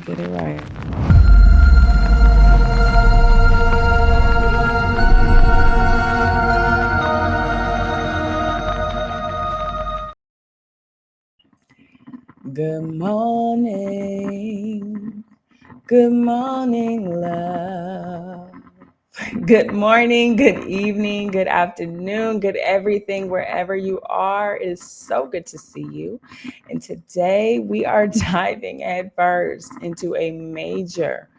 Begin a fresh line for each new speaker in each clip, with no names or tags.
get it right. Good morning. Good morning, love. Good morning, good evening, good afternoon, good everything, wherever you are. It is so good to see you. And today we are diving headfirst into a major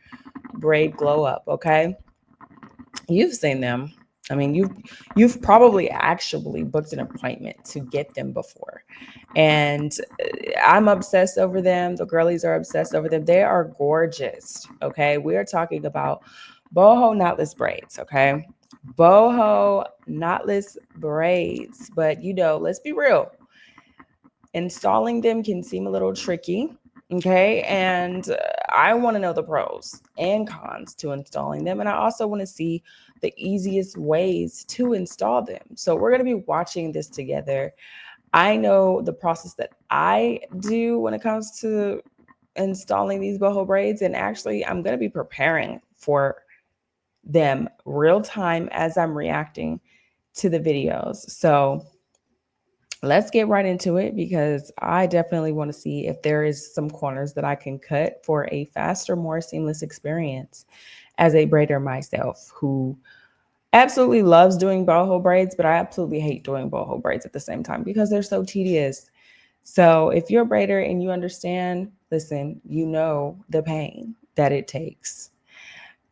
braid glow up, okay? You've seen them. I mean, you've probably actually booked an appointment to get them before. And I'm obsessed over them. The girlies are obsessed over them. They are gorgeous. Okay. We are talking about boho knotless braids. Okay. Boho knotless braids. But let's be real. Installing them can seem a little tricky. Okay. And I want to know the pros and cons to installing them. And I also want to see the easiest ways to install them. So we're going to be watching this together. I know the process that I do when it comes to installing these boho braids. And actually, I'm going to be preparing for them real time as I'm reacting to the videos. So let's get right into it because I definitely want to see if there is some corners that I can cut for a faster, more seamless experience as a braider myself who absolutely loves doing boho braids, but I absolutely hate doing boho braids at the same time because they're so tedious. So if you're a braider and you understand, listen, you know the pain that it takes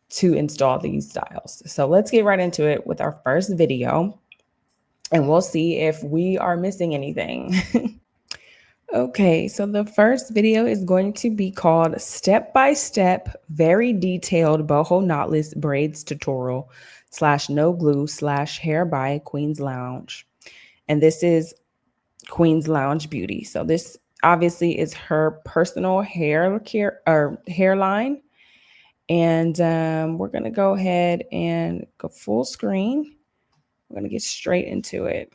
to install these styles. So let's get right into it with our first video and we'll see if we are missing anything. Okay, so the first video is going to be called Step by Step, Very Detailed Boho Knotless Braids Tutorial / No Glue / Hair by Queen's Lounge. And this is Queen's Lounge Beauty. So this obviously is her personal hair care or hairline. And we're going to go ahead and go full screen. We're going to get straight into it.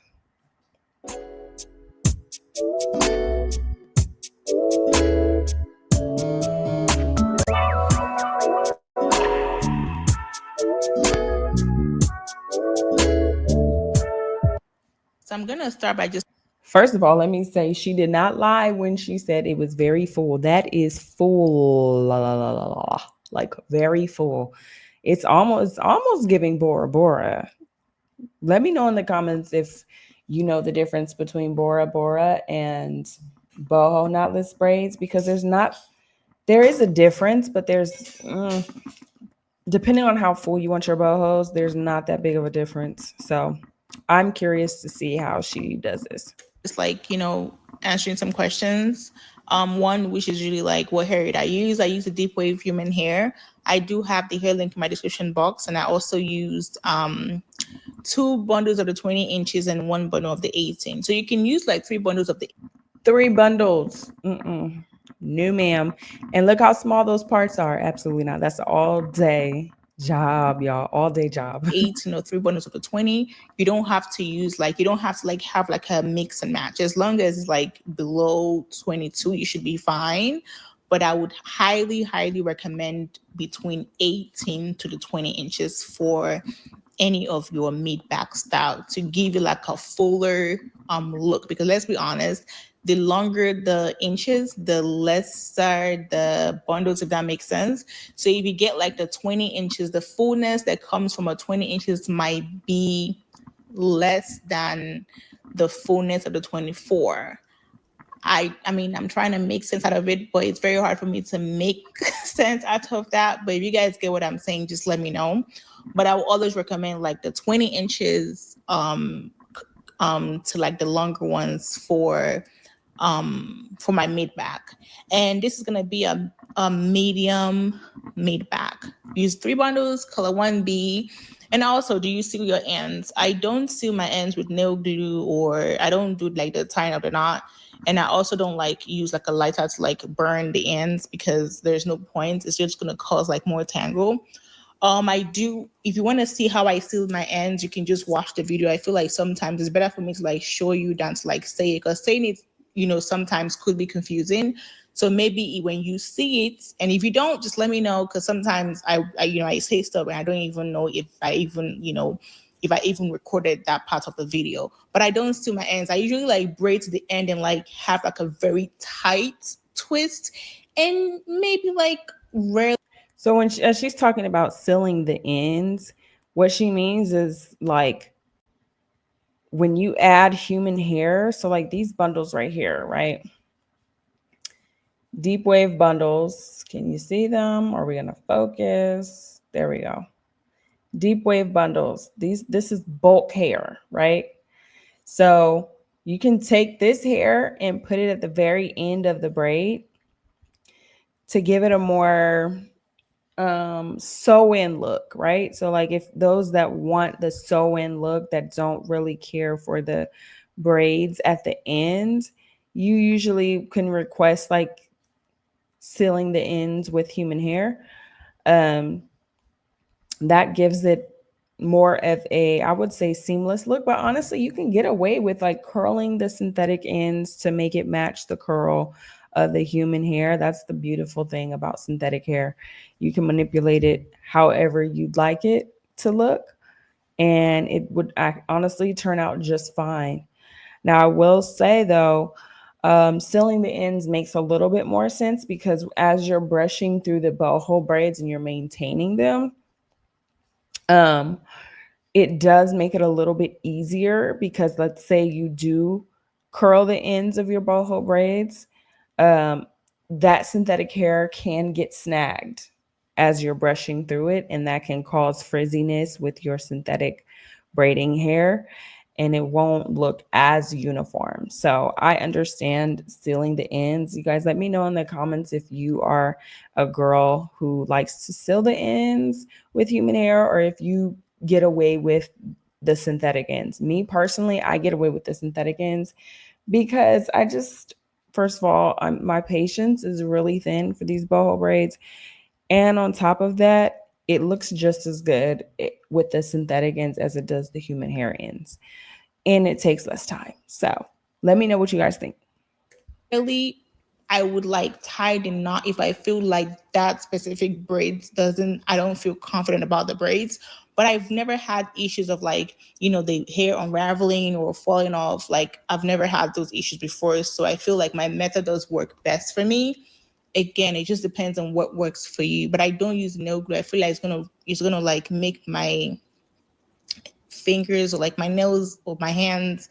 So I'm going to start by just...
First of all, let me say she did not lie when she said it was very full. That is full, like very full. It's almost giving Bora Bora. Let me know in the comments if you know the difference between Bora Bora and boho knotless braids because there is a difference, but depending on how full you want your bohos, there's not that big of a difference. So I'm curious to see how she does this.
Just answering some questions. One, which is really like, what hair did I use? I use a deep wave human hair. I do have the hair link in my description box, and I also used 2 bundles of the 20 inches and 1 bundle of the 18. So you can use like 3 bundles of the
3 bundles. No, ma'am. And look how small those parts are. Absolutely not. That's all day job, y'all. All day job.
18 or 3 bundles of the 20. You don't have to use you don't have to have a mix and match. As long as it's below 22, you should be fine. But I would highly, highly recommend between 18 to the 20 inches for any of your mid-back style to give you a fuller look. Because let's be honest, the longer the inches, the lesser the bundles, if that makes sense. So if you get the 20 inches, the fullness that comes from a 20 inches might be less than the fullness of the 24. I mean, I'm trying to make sense out of it, but it's very hard for me to make sense out of that. But if you guys get what I'm saying, just let me know. But I will always recommend the 20 inches to the longer ones for my mid back. And this is gonna be a medium mid back. Use 3 bundles, color 1B. And also, do you seal your ends? I don't seal my ends with nail glue, or I don't do the tying of the knot. And I also don't use a lighter to burn the ends because there's no point. It's just gonna cause more tangle. I do, if you want to see how I seal my ends, you can just watch the video. I feel sometimes it's better for me to show you than to say it, because saying it sometimes could be confusing. So maybe when you see it, and if you don't, just let me know, because sometimes I say stuff and I don't even know if I even recorded that part of the video. But I don't steal my ends. I usually like braid to the end and like have like a very tight twist, and maybe like rarely.
So when as she's talking about sealing the ends, what she means is like when you add human hair, so like these bundles right here, right? Deep wave bundles. Can you see them? Are we going to focus? There we go. Deep wave bundles. This is bulk hair, right? So you can take this hair and put it at the very end of the braid to give it a more sew in look, right? So like if those that want the sew in look that don't really care for the braids at the end, you usually can request like sealing the ends with human hair. Um, that gives it more of a, I would say, seamless look. But honestly, you can get away with like curling the synthetic ends to make it match the curl of the human hair. That's the beautiful thing about synthetic hair. You can manipulate it however you'd like it to look, and it would honestly turn out just fine. Now, I will say though, sealing the ends makes a little bit more sense because as you're brushing through the boho braids and you're maintaining them, um, it does make it a little bit easier because let's say you do curl the ends of your boho braids, um, that synthetic hair can get snagged as you're brushing through it, and that can cause frizziness with your synthetic braiding hair, and it won't look as uniform. So I understand sealing the ends. You guys let me know in the comments if you are a girl who likes to seal the ends with human hair or if you get away with the synthetic ends. Me personally, I get away with the synthetic ends because I just, first of all, my patience is really thin for these boho braids. And on top of that, it looks just as good with the synthetic ends as it does the human hair ends. And it takes less time. So let me know what you guys think.
Really, I would like tie the knot if I feel like that specific braids doesn't, I don't feel confident about the braids. But I've never had issues of like, the hair unraveling or falling off. Like I've never had those issues before. So I feel like my method does work best for me. Again, it just depends on what works for you. But I don't use no glue. I feel like it's gonna like make my fingers or like my nails or my hands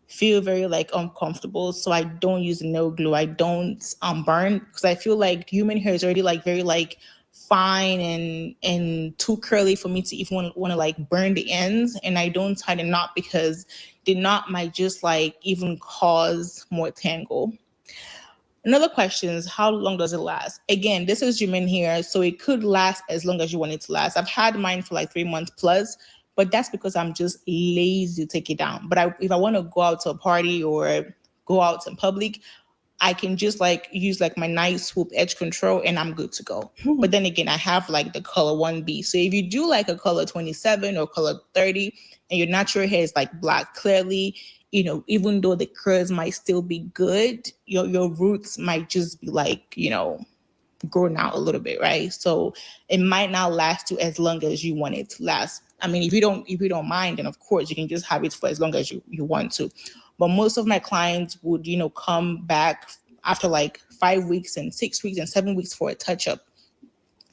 feel very like uncomfortable. So I don't use no glue. I don't burn because I feel like human hair is already like very like fine and too curly for me to even want to like burn the ends. And I don't tie the knot because the knot might just like even cause more tangle. Another question is, how long does it last? Again, this is human hair, so it could last as long as you want it to last. I've had mine for like 3 months plus, but that's because I'm just lazy to take it down. But if I want to go out to a party or go out in public, I can just like use like my nice swoop edge control and I'm good to go. But then again, I have like the color 1B. So if you do like a color 27 or color 30 and your natural hair is like black clearly, even though the curls might still be good, your roots might just be like, growing out a little bit, right? So it might not last you as long as you want it to last. I mean, if you don't mind, then of course you can just have it for as long as you want to. But most of my clients would, come back after like 5 weeks and 6 weeks and 7 weeks for a touch up.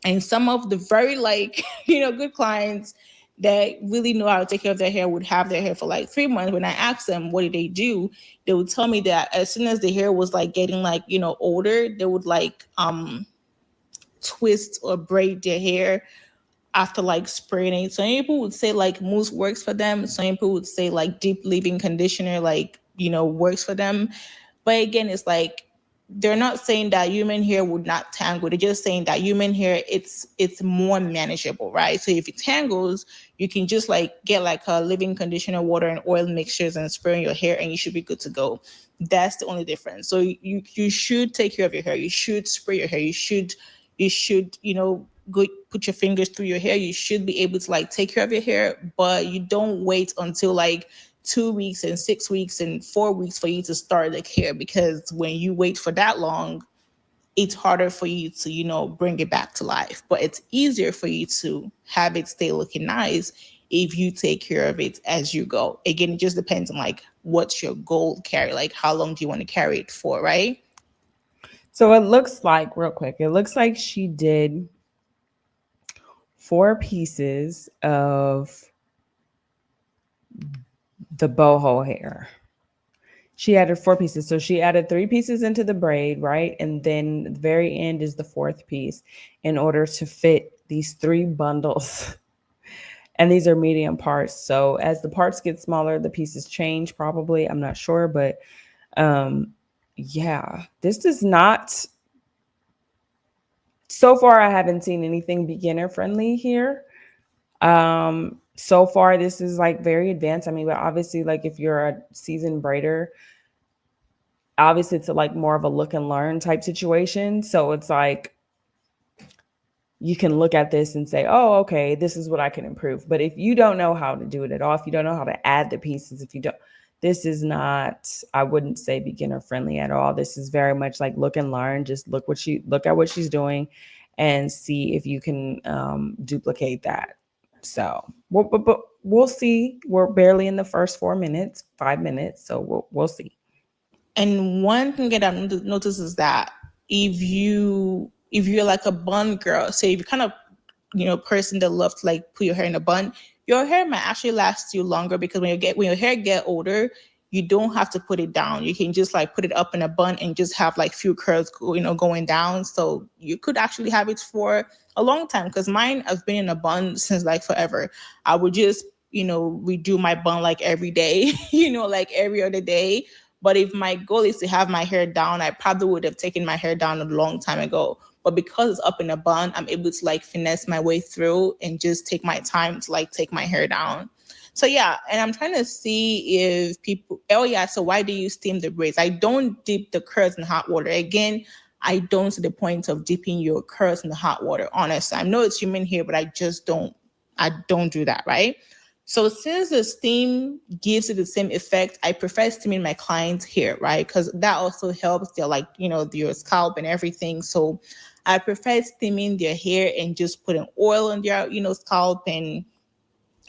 And some of the very like, good clients that really know how to take care of their hair would have their hair for like 3 months. When I asked them what did they do, they would tell me that as soon as the hair was like getting like, older, they would like twist or braid their hair after like spraying it. Some people would say like mousse works for them. Some people would say like deep leave-in conditioner like, works for them. But again, it's like they're not saying that human hair would not tangle. They're just saying that human hair, it's more manageable, right? So if it tangles, you can just like get like a leave-in conditioner, water and oil mixtures and spray on your hair and you should be good to go. That's the only difference. So you should take care of your hair. You should spray your hair. You should, go put your fingers through your hair. You should be able to like take care of your hair, but you don't wait until like 2 weeks and 6 weeks and 4 weeks for you to start the care, because when you wait for that long, it's harder for you to, bring it back to life. But it's easier for you to have it stay looking nice if you take care of it as you go. Again, it just depends on like what's your goal carry, like how long do you want to carry it for, right?
So it looks like, real quick, it looks like she did 4 pieces of the boho hair. She added 4 pieces. So she added 3 pieces into the braid, right? And then the very end is the fourth piece in order to fit these 3 bundles. And these are medium parts. So as the parts get smaller, the pieces change probably. I'm not sure, but um yeah, this does not, so far I haven't seen anything beginner friendly here. So far this is like very advanced. I mean, but obviously like if you're a seasoned braider, obviously it's like more of a look and learn type situation. So it's like you can look at this and say, oh, okay, this is what I can improve. But if you don't know how to do it at all, if you don't know how to add the pieces, if you don't, this is not, I wouldn't say beginner friendly at all. This is very much like look and learn. Just look at what she's doing and see if you can duplicate that. So but we'll see. We're barely in the first 4 minutes, 5 minutes. So we'll see.
And one thing that I've noticed is that if you're like a bun girl, say if you kind of person that loves to like put your hair in a bun, your hair might actually last you longer, because when your hair get older, you don't have to put it down. You can just like put it up in a bun and just have like few curls going down. So you could actually have it for a long time, because mine have been in a bun since like forever. I would just redo my bun like every day, like every other day. But if my goal is to have my hair down, I probably would have taken my hair down a long time ago. But because it's up in a bun, I'm able to like finesse my way through and just take my time to like take my hair down. So yeah, and I'm trying to see if people, oh yeah, so why do you steam the braids? I don't dip the curls in hot water. Again, I don't see the point of dipping your curls in the hot water, honestly. I know it's human hair, but I don't do that, right? So since the steam gives it the same effect, I prefer steaming my clients' hair, right? Because that also helps their like, their scalp and everything. So I prefer steaming their hair and just putting oil on their, scalp, and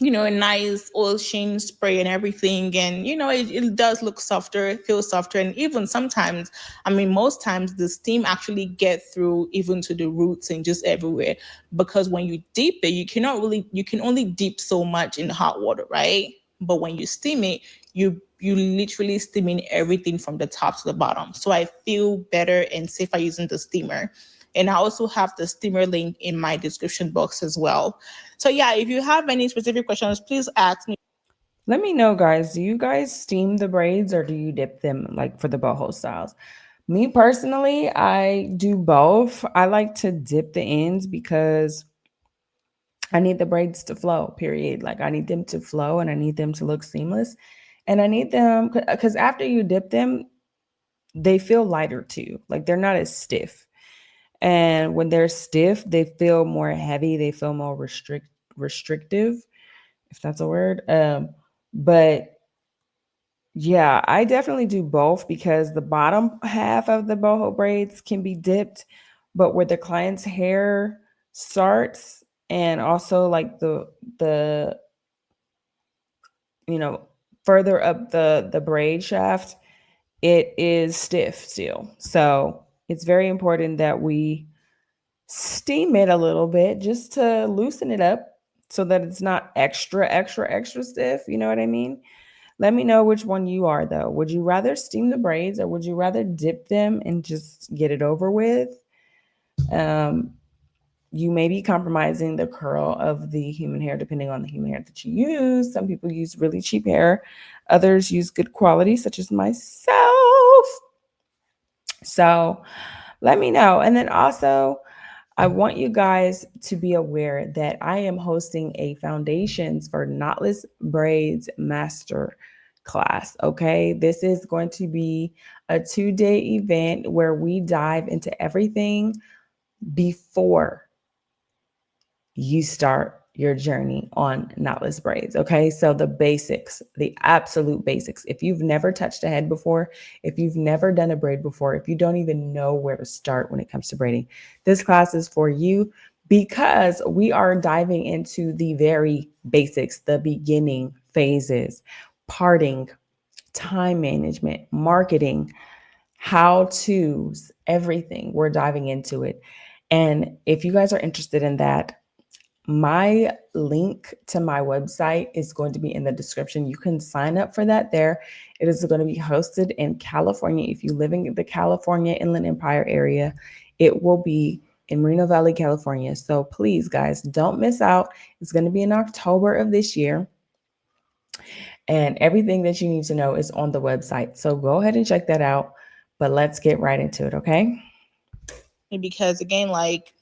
a nice oil sheen spray and everything. And, it does look softer, it feels softer. And even sometimes, I mean, most times the steam actually get through even to the roots and just everywhere. Because when you dip it, you can only dip so much in hot water, right? But when you steam it, you literally steaming everything from the top to the bottom. So I feel better and safer using the steamer. And I also have the steamer link in my description box as well. So yeah, if you have any specific questions, please ask me.
Let me know, guys. Do you guys steam the braids or do you dip them like for the boho styles? Me personally, I do both. I like to dip the ends because I need the braids to flow, period. Like I need them to flow and I need them to look seamless. And I need them because after you dip them, they feel lighter too. Like they're not as stiff. And when they're stiff, they feel more heavy. They feel more restrictive, if that's a word. But yeah, I definitely do both because the bottom half of the boho braids can be dipped, but where the client's hair starts and also like the you know further up the braid shaft, it is stiff still. So it's very important that we steam it a little bit just to loosen it up so that it's not extra stiff. You know what I mean? Let me know which one you are, though. Would you rather steam the braids or would you rather dip them and just get it over with? Um, you may be compromising the curl of the human hair depending on the human hair that you use. Some people use really cheap hair, others use good quality, such as myself. So let me know. And then also, I want you guys to be aware that I am hosting a Foundations for Knotless Braids Master class. Okay. This is going to be a 2-day event where we dive into everything before you start your journey on Knotless braids. Okay, so the basics, the absolute basics. If you've never touched a head before, if you've never done a braid before, if you don't even know where to start when it comes to braiding, this class is for you because we are diving into the very basics, the beginning phases, parting, time management, marketing, how to's, everything. We're diving into it. And if you guys are interested in that, my link to my website is going to be in the description. You can sign up for that there. It is going to be hosted in California. If you live in the California Inland Empire area, it will be in Moreno Valley, California. So please, guys, don't miss out. It's going to be in October of this year. And everything that you need to know is on the website. So go ahead and check that out. But let's get right into it, okay?
Because again, like,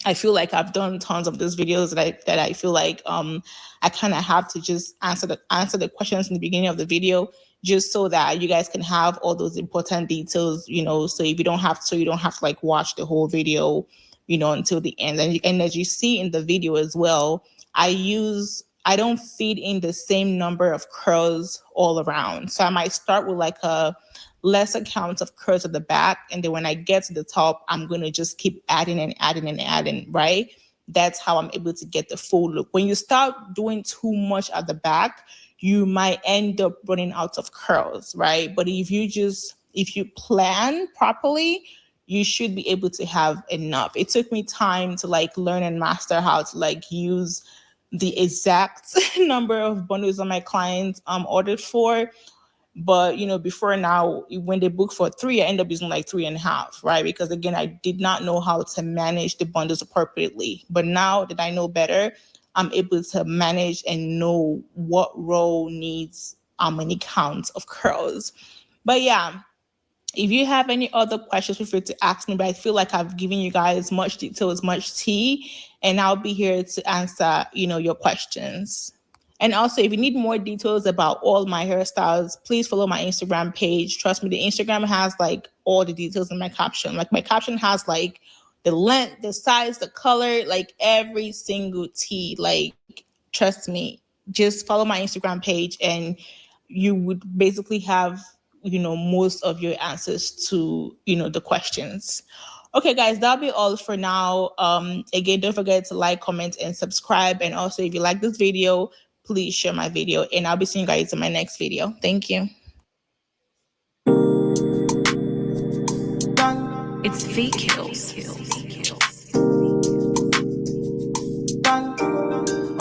I feel like I've done tons of these videos that I feel like I kind of have to just answer the questions in the beginning of the video, just so that you guys can have all those important details, so if you don't have to like watch the whole video, until the end. And as you see in the video as well, I don't feed in the same number of curls all around. So I might start with like a lesser count of curls at the back, and then when I get to the top, I'm going to just keep adding and adding and adding, right? That's how I'm able to get the full look. When you start doing too much at the back, you might end up running out of curls, right? But if you plan properly, you should be able to have enough. It took me time to like learn and master how to like use the exact number of bundles that my clients ordered for. But before now, when they book for 3, I end up using like 3.5, right? Because again, I did not know how to manage the bundles appropriately. But now that I know better, I'm able to manage and know what row needs how many counts of curls. But yeah, if you have any other questions, feel free to ask me. But I feel like I've given you guys much detail, as much tea, and I'll be here to answer, your questions. And also, if you need more details about all my hairstyles, please follow my Instagram page. Trust me, the Instagram has like all the details in my caption. Like my caption has like the length, the size, the color, like every single tea. Like, trust me, just follow my Instagram page and you would basically have, most of your answers to, the questions. Okay, guys, that'll be all for now. Again, don't forget to like, comment, and subscribe. And also, if you like this video, please share my video. And I'll be seeing you guys in my next video. Thank you.
It's fake kills.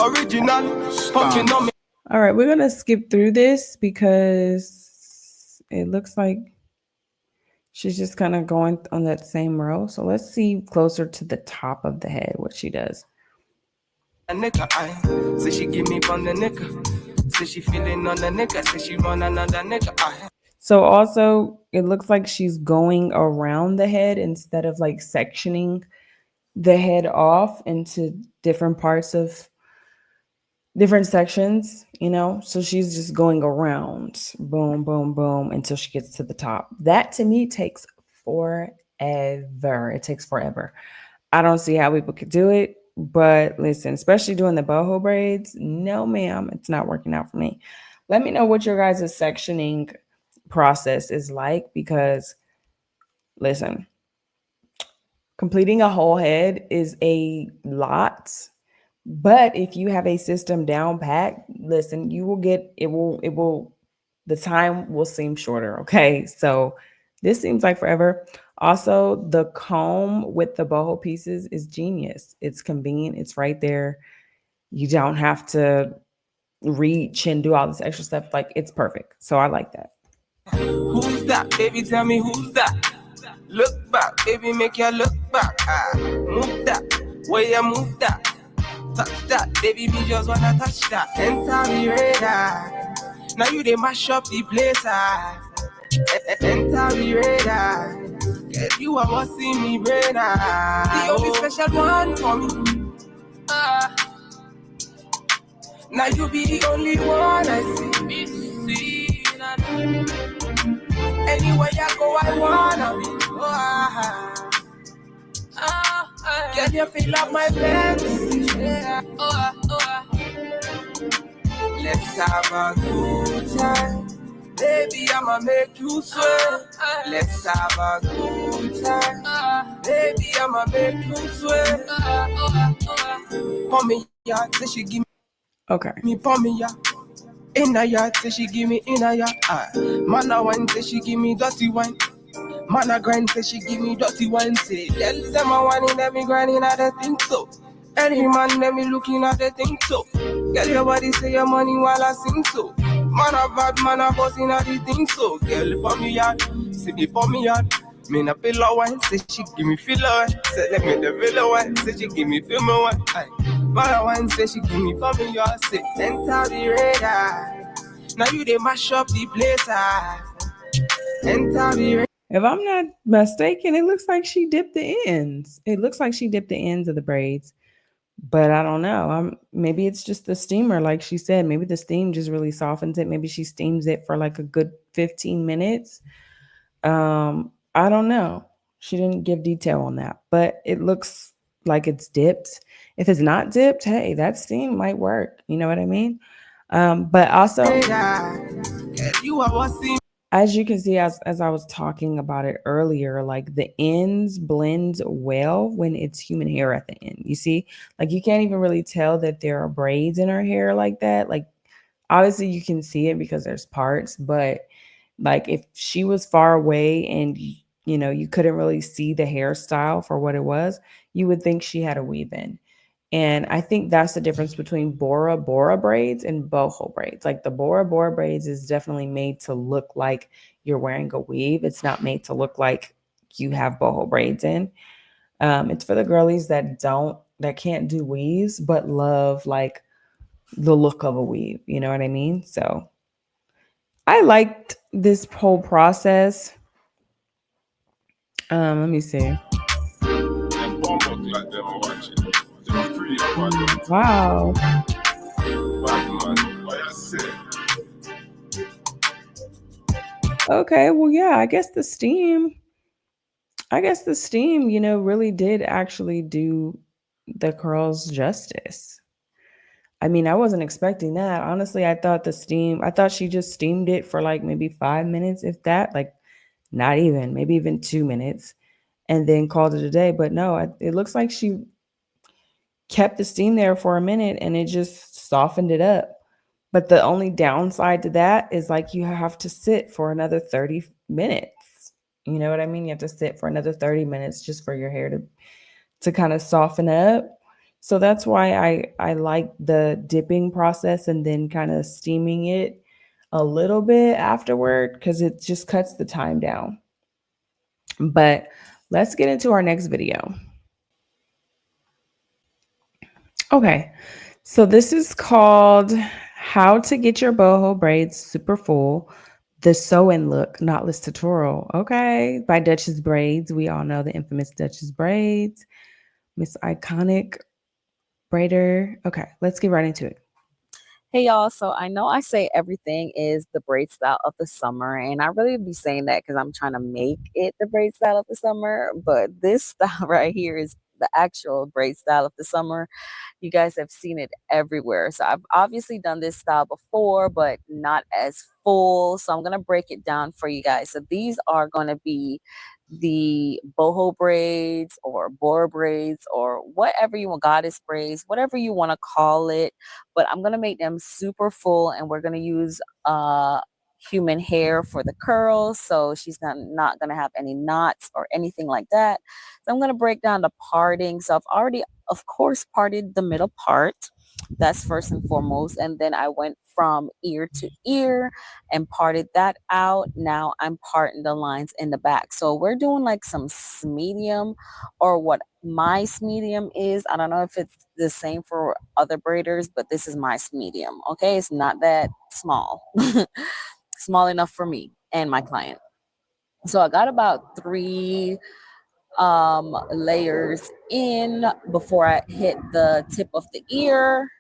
Original. All right, we're going to skip through this because it looks like she's just kind of going on that same row. So let's see closer to the top of the head what she does. So she give me on the nigga. So she feeling on the nigga. So she run another nigga. So also it looks like she's going around the head instead of like sectioning the head off into different parts of different sections, so she's just going around, boom, boom, boom, until she gets to the top. That to me takes forever. It takes forever. I don't see how people could do it, but listen, especially doing the boho braids, no ma'am, it's not working out for me. Let me know what your guys' sectioning process is like, because listen, completing a whole head is a lot. But if you have a system down pat, listen, you will get, the time will seem shorter. Okay. So this seems like forever. Also, the comb with the boho pieces is genius. It's convenient. It's right there. You don't have to reach and do all this extra stuff. Like, it's perfect. So I like that. Who's that? Baby, tell me who's that? Look back, baby, make you look back. Move that, way you move that. Touch that, baby, me just wanna touch that. Enter me radar. Now you they mash up the place. Enter me radar. Get you a see me brain. The only special one for me. Now you be the only one I see. Anywhere you go, I wanna be. Can you feel up my fantasy? Yeah. Let's have a good time. Baby, I'ma make you sweat. Let's have a good time. Baby, I'ma make you sweat. Pour me yard, say she give me pour me yard. In a yard, say she give me in a yard. Man a wine, say she give me dirty wine. Man a grind, say she give me dirty wine. Say, girl, them a wine in me grinding at the think so. Any man, let me looking at the think so. Girl, your body say your money while I sing so. Man a bad, man a bossing at the think so. Girl, pour me yard, say me pour me yard. Me na pillow wine, say she give me filler wine. Say let me the pillow wine, say she give me feel my wine. Man a wine, say she give me for me yard. Say enter the radar. Now you they mash up the place. Enter the radar. If I'm not mistaken, it looks like she dipped the ends. It looks like she dipped the ends of the braids, but I don't know. Maybe it's just the steamer, like she said. Maybe the steam just really softens it. Maybe she steams it for like a good 15 minutes. I don't know. She didn't give detail on that, but it looks like it's dipped. If it's not dipped, hey, that steam might work. You know what I mean? But also, as you can see, as I was talking about it earlier, like the ends blend well when it's human hair at the end. You see, like you can't even really tell that there are braids in her hair like that. Like obviously you can see it because there's parts, but like if she was far away and you know you couldn't really see the hairstyle for what it was, you would think she had a weave in. And I think that's the difference between Bora Bora braids and boho braids. Like the Bora Bora braids is definitely made to look like you're wearing a weave. It's not made to look like you have boho braids in. It's for the girlies that can't do weaves but love like the look of a weave. You know what I mean? So I liked this whole process. Let me see. Wow. Okay, well, yeah, I guess the steam, you know, really did actually do the curls justice. I mean, I wasn't expecting that. Honestly, I thought she just steamed it for like maybe 5 minutes, if that, like not even, maybe even 2 minutes, and then called it a day. But no, it looks like she kept the steam there for a minute and it just softened it up. But the only downside to that is like you have to sit for another 30 minutes. You know what I mean? You have to sit for another 30 minutes just for your hair to kind of soften up. So that's why I like the dipping process and then kind of steaming it a little bit afterward because it just cuts the time down. But let's get into our next video. Okay, so this is called How to Get Your Boho Braids Super Full, the Sew-In Look Knotless Tutorial. Okay, by Duchess Braids. We all know the infamous Duchess Braids, Miss Iconic Braider. Okay, let's get right into it.
Hey y'all, so I know I say everything is the braid style of the summer, and I really be saying that because I'm trying to make it the braid style of the summer, but this style right here is the actual braid style of the summer. You guys have seen it everywhere. So I've obviously done this style before, but not as full. So I'm going to break it down for you guys. So these are going to be the boho braids or boar braids or whatever you want, goddess braids, whatever you want to call it. But I'm going to make them super full, and we're going to use human hair for the curls, so she's not going to have any knots or anything like that. So I'm going to break down the parting. So I've already, of course, parted the middle part. That's first and foremost. And then I went from ear to ear and parted that out. Now I'm parting the lines in the back. So we're doing like some medium, or what my medium is. I don't know if it's the same for other braiders, but this is my medium. Okay, it's not that small. Small enough for me and my client. So I got about 3 layers in before I hit the tip of the ear.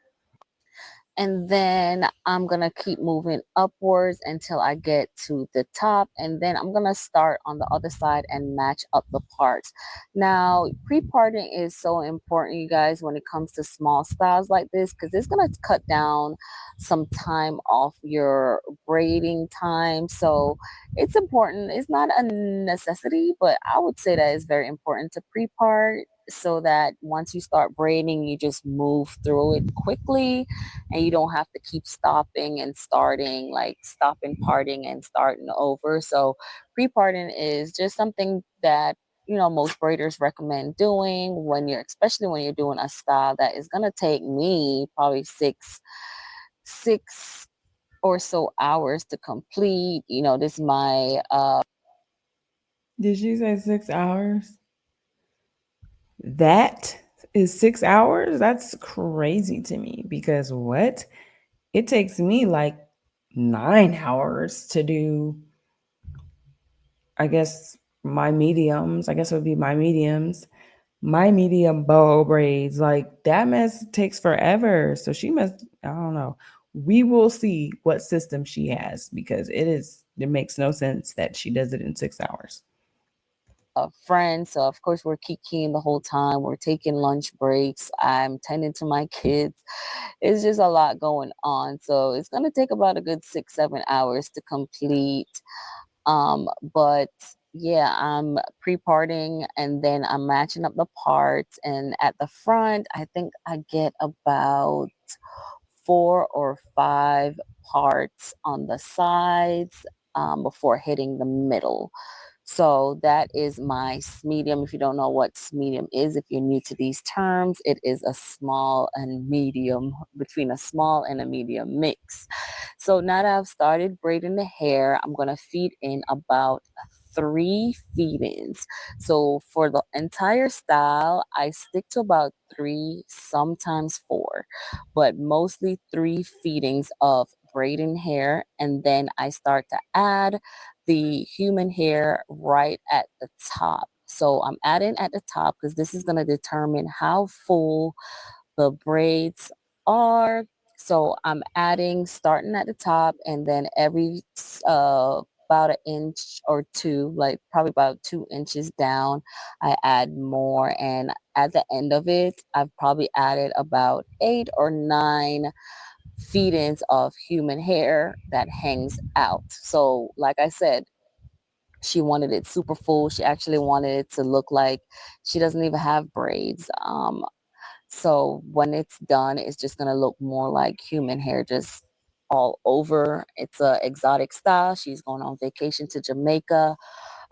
and then I'm gonna keep moving upwards until I get to the top, and then I'm gonna start on the other side and match up the parts. Now, pre-parting is so important, you guys, when it comes to small styles like this, because it's gonna cut down some time off your braiding time. So it's important. It's not a necessity, but I would say that it's very important to pre-part so that once you start braiding, you just move through it quickly and you don't have to keep stopping and starting, like stopping parting and starting over. So pre-parting is just something that most braiders recommend doing when you're, especially when you're doing a style that is going to take me probably six or so hours to complete. This is my
Did she say 6 hours? That is 6 hours? That's crazy to me because what? It takes me like 9 hours to do, I guess, my mediums. I guess it would be my mediums. My medium bow braids. Like that mess takes forever. So she must, I don't know. We will see what system she has because it makes no sense that she does it in 6 hours.
friends. So, of course, we're kikiing the whole time. We're taking lunch breaks. I'm tending to my kids. It's just a lot going on. So, it's going to take about a good 6, 7 hours to complete. But yeah, I'm pre-parting and then I'm matching up the parts. And at the front, I think I get about 4 or 5 parts on the sides before hitting the middle. So that is my medium. If you don't know what medium is, if you're new to these terms, it is a small and medium, between a small and a medium mix. So now that I've started braiding the hair, I'm going to feed in about 3 feed-ins. So for the entire style, I stick to about 3, sometimes 4, but mostly 3 feedings of braiding hair. And then I start to add the human hair right at the top. So I'm adding at the top because this is going to determine how full the braids are. So I'm adding starting at the top and then every about an inch or two, like probably about 2 inches down, I add more. And at the end of it, I've probably added about 8 or 9 feed-ins of human hair that hangs out. So, like I said, she wanted it super full. She actually wanted it to look like she doesn't even have braids. So when it's done, it's just gonna look more like human hair, just all over. It's a exotic style. She's going on vacation to Jamaica,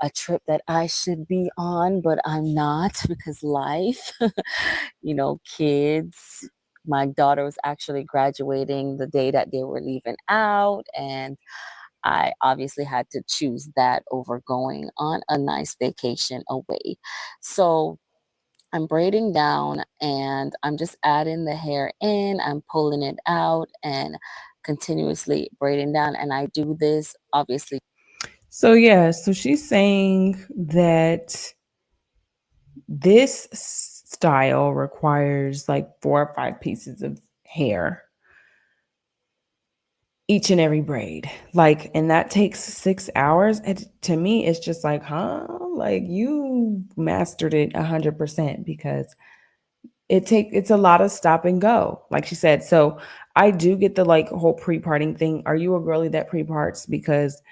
a trip that I should be on, but I'm not because life, kids. My daughter was actually graduating the day that they were leaving out, and I obviously had to choose that over going on a nice vacation away. So I'm braiding down and I'm just adding the hair in, I'm pulling it out and continuously braiding down. And I do this obviously.
So yeah, so she's saying that this style requires like 4 or 5 pieces of hair each and every braid. Like, and that takes 6 hours. And to me, it's just like, huh? Like you mastered it 100% because it's a lot of stop and go, like she said. So I do get the like whole pre-parting thing. Are you a girly that pre-parts? Because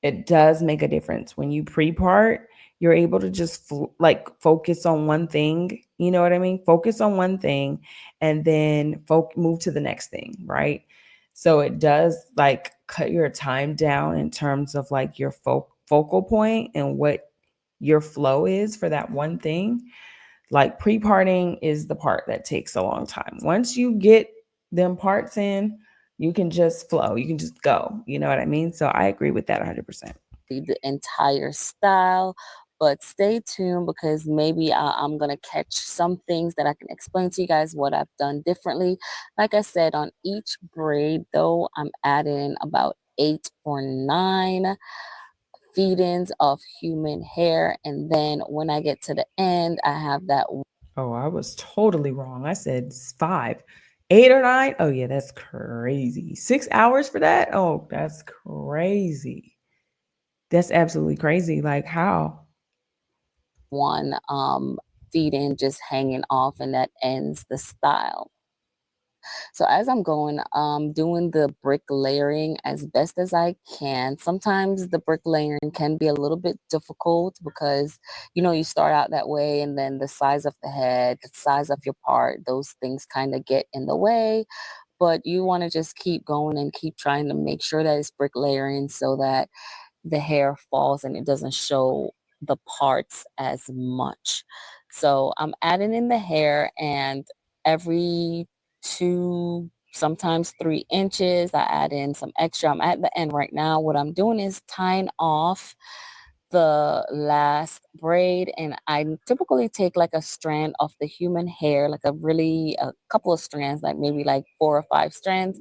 it does make a difference when you pre-part. You're able to just like focus on one thing, you know what I mean? Focus on one thing and then move to the next thing, right? So it does like cut your time down in terms of like your focal point and what your flow is for that one thing. Like pre-parting is the part that takes a long time. Once you get them parts in, you can just flow. You can just go. You know what I mean? So I agree with that 100%.
the entire style. But stay tuned because maybe I'm going to catch some things that I can explain to you guys what I've done differently. Like I said, on each braid, though, I'm adding about 8 or 9 feed-ins of human hair. And then when I get to the end, I have that.
Oh, I was totally wrong. I said 5. 8 or 9? Oh yeah, that's crazy. 6 hours for that? Oh, that's crazy. That's absolutely crazy. Like how?
One feed in just hanging off, and that ends the style. So as I'm going, doing the brick layering as best as I can. Sometimes the brick layering can be a little bit difficult because, you start out that way and then the size of the head, the size of your part, those things kind of get in the way. But you want to just keep going and keep trying to make sure that it's brick layering so that the hair falls and it doesn't show the parts as much. So I'm adding in the hair, and every 2, sometimes 3 inches, I add in some extra. I'm at the end right now. What I'm doing is tying off the last braid, and I typically take like a strand of the human hair, like a couple of strands, like maybe like 4 or 5 strands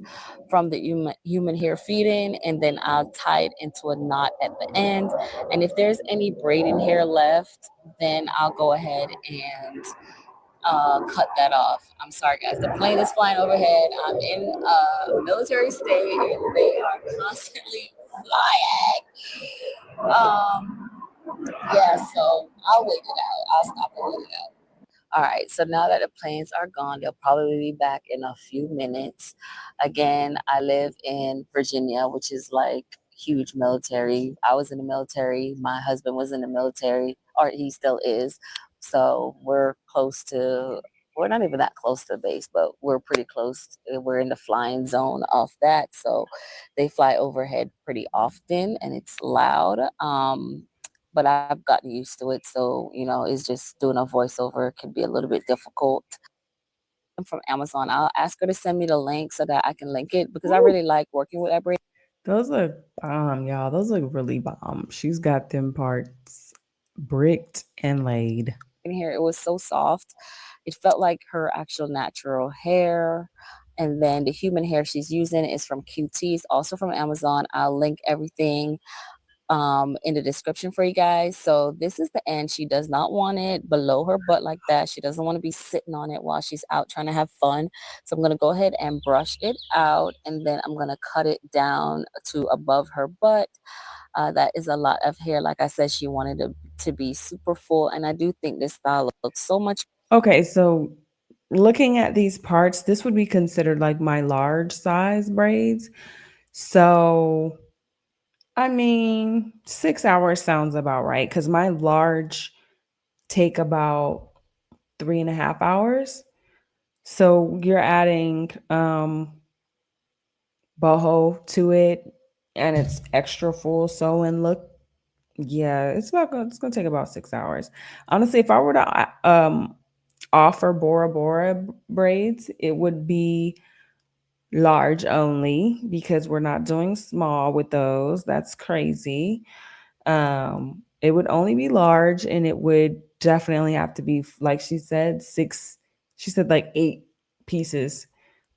from the human hair feeding, and then I'll tie it into a knot at the end. And if there's any braiding hair left, then I'll go ahead and cut that off. I'm sorry, guys. The plane is flying overhead. I'm in a military state, and they are constantly flying. Yeah, so I'll wait it out. I'll stop and wait it out. All right, so now that the planes are gone, they'll probably be back in a few minutes. Again, I live in Virginia, which is like huge military. I was in the military. My husband was in the military, or he still is. So we're not even that close to the base, but we're pretty close. We're in the flying zone of that. So they fly overhead pretty often and it's loud. But I've gotten used to it. So, it's just doing a voiceover can be a little bit difficult. I'm from Amazon. I'll ask her to send me the link so that I can link it because I
Woo.
really like working with that braid
Those look bomb, y'all. Those look really bomb. She's got them parts bricked and laid.
in here. It was so soft. It felt like her actual natural hair. And then the human hair she's using is from QT. It's also from Amazon. I'll link everything in the description for you guys. So this is the end. She does not want it below her butt like that. She doesn't want to be sitting on it while she's out trying to have fun. So I'm going to go ahead and brush it out, and then I'm going to cut it down to above her butt. That is a lot of hair. Like I said, she wanted to be super full, and I do think this style looks so much.
Okay, so looking at these parts, this would be considered like my large size braids. So, I mean, 6 hours sounds about right because my large take about 3.5 hours. So you're adding boho to it, and it's extra full sewing look. Yeah, it's gonna take about 6 hours. Honestly, if I were to offer Bora Bora braids, it would be large only because we're not doing small with those. That's crazy. It would only be large, and it would definitely have to be, like she said, six. She said like 8 pieces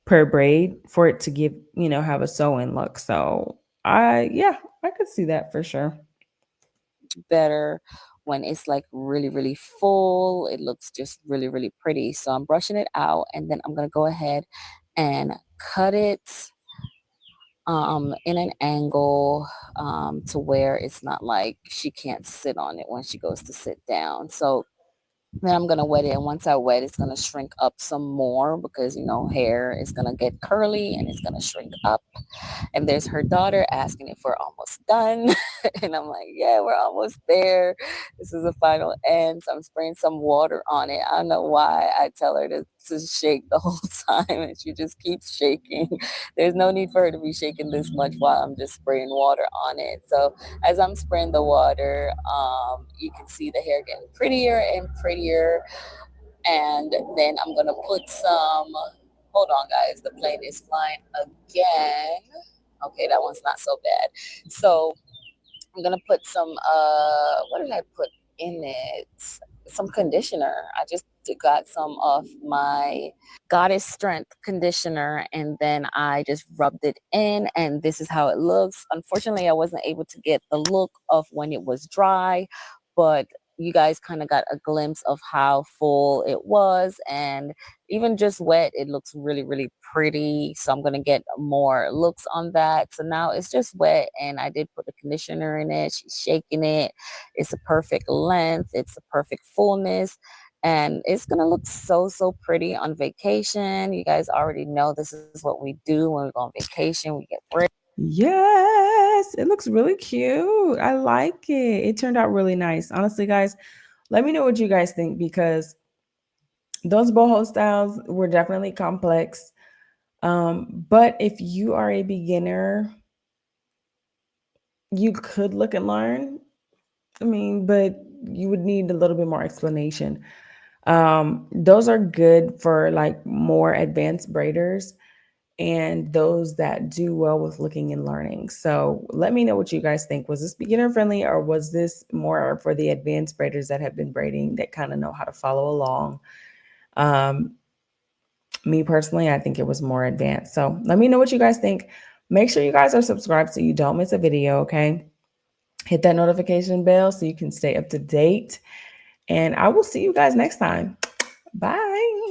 per braid for it to have a sewing look. So yeah, I could see that for sure.
Better when it's like really, really full. It looks just really, really pretty. So I'm brushing it out, and then I'm going to go ahead and cut it in an angle to where it's not like she can't sit on it when she goes to sit down. So then I'm gonna wet it, and once I wet, it's gonna shrink up some more because hair is gonna get curly and it's gonna shrink up. And there's her daughter asking if we're almost done. And I'm like, yeah, we're almost there. This is the final end. So I'm spraying some water on it. I don't know why I tell her to shake the whole time, and she just keeps shaking. There's no need for her to be shaking this much while I'm just spraying water on it. So as I'm spraying the water, you can see the hair getting prettier and prettier. And then I'm gonna put some. Hold on, guys. The plane is flying again. Okay, that one's not so bad. So I'm gonna put some what did I put in it? Some conditioner. I just got some of my Goddess Strength conditioner, and then I just rubbed it in, and this is how it looks. Unfortunately, I wasn't able to get the look of when it was dry, but you guys kind of got a glimpse of how full it was, and even just wet, it looks really, really pretty. So I'm going to get more looks on that. So now it's just wet, and I did put the conditioner in it. She's shaking it. It's a perfect length. It's a perfect fullness. And it's going to look so, so pretty on vacation. You guys already know this is what we do when we go on vacation. We get ready.
Yes, it looks really cute. I like it. It turned out really nice. Honestly, guys, let me know what you guys think, because those boho styles were definitely complex. But if you are a beginner, you could look and learn. I mean, but you would need a little bit more explanation. Those are good for like more advanced braiders and those that do well with looking and learning. So let me know what you guys think. Was this beginner friendly, or was this more for the advanced braiders that have been braiding, that kind of know how to follow along? Um, Me personally, I think it was more advanced. So let me know what you guys think. Make sure you guys are subscribed so you don't miss a video, okay? Hit that notification bell so you can stay up to date. And I will see you guys next time. Bye.